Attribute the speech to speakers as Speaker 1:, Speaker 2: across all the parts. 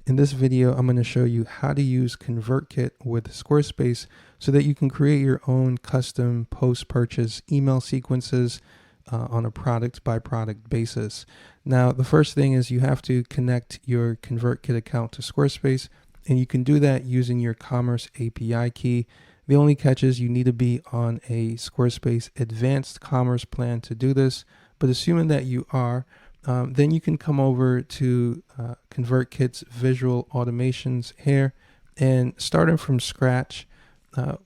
Speaker 1: In this video, I'm going to show you how to use Convertkit with Squarespace so that you can create your own custom post-purchase email sequences on a product-by-product basis. Now, the first thing is you have to connect your Convertkit account to Squarespace, and you can do that using your Commerce API key. The only catch is you need to be on a Squarespace Advanced Commerce plan to do this, but assuming that you are, then you can come over to Convertkit's visual automations here, and starting from scratch,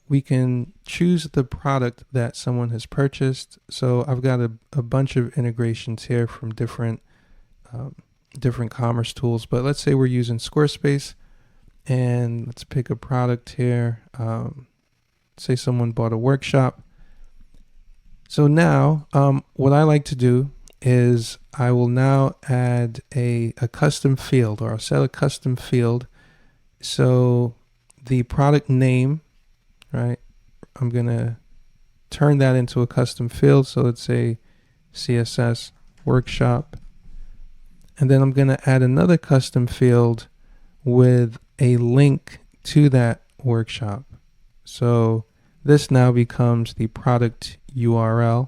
Speaker 1: we can choose the product that someone has purchased. So I've got a bunch of integrations here from different commerce tools, but let's say we're using Squarespace, and let's pick a product here. Say someone bought a workshop. So now what I like to do is I will now add a custom field, or I'll set a custom field. So the product name, right, I'm gonna turn that into a custom field. So let's say CSS workshop, and then I'm gonna add another custom field with a link to that workshop. So this now becomes the product URL,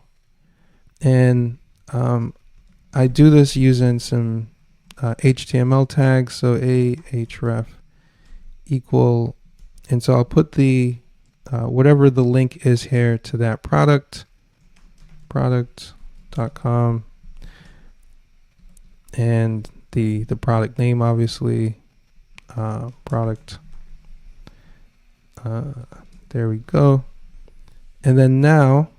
Speaker 1: and I do this using some HTML tags. So ahref equal, and so I'll put the whatever the link is here to that product.com, and the product name, obviously, product. There we go. And then now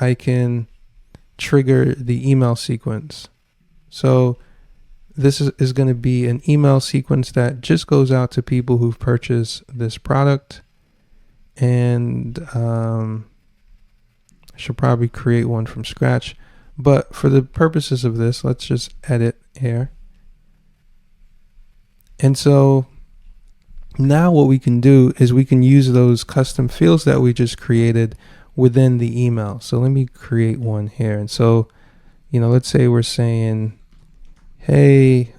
Speaker 1: I can trigger the email sequence. So this is going to be an email sequence that just goes out to people who've purchased this product. And I should probably create one from scratch. But for the purposes of this, let's just edit here. And so now what we can do is we can use those custom fields that we just created within the email. So let me create one here. And so, let's say we're saying, hey,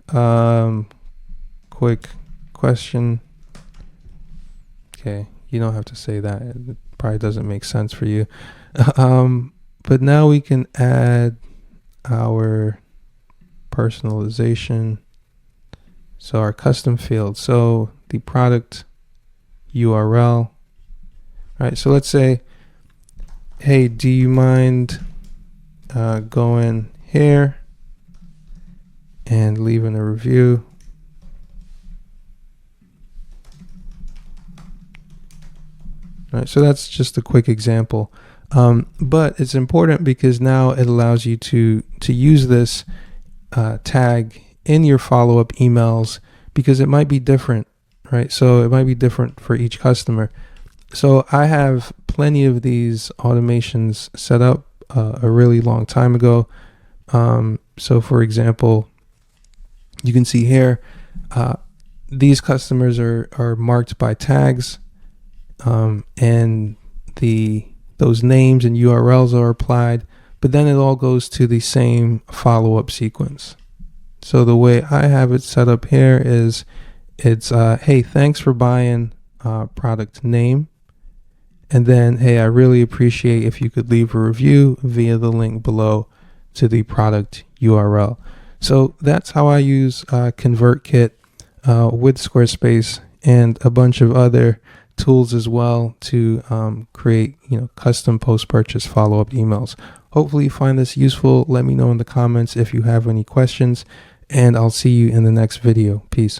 Speaker 1: quick question. Okay, you don't have to say that. It probably doesn't make sense for you. But now we can add our personalization. So our custom field. So the product URL. All right, so let's say, hey, do you mind going here and leaving a review? All right, so that's just a quick example. But it's important because now it allows you to use this tag in your follow-up emails, because it might be different, right? So it might be different for each customer. So I have plenty of these automations set up a really long time ago. So for example, you can see here, these customers are marked by tags, and those names and URLs are applied, but then it all goes to the same follow-up sequence. So the way I have it set up here is it's, hey, thanks for buying product name. And then, hey, I really appreciate if you could leave a review via the link below to the product URL. So that's how I use Convertkit with Squarespace and a bunch of other tools as well to create, custom post-purchase follow-up emails. Hopefully you find this useful. Let me know in the comments if you have any questions, and I'll see you in the next video. Peace.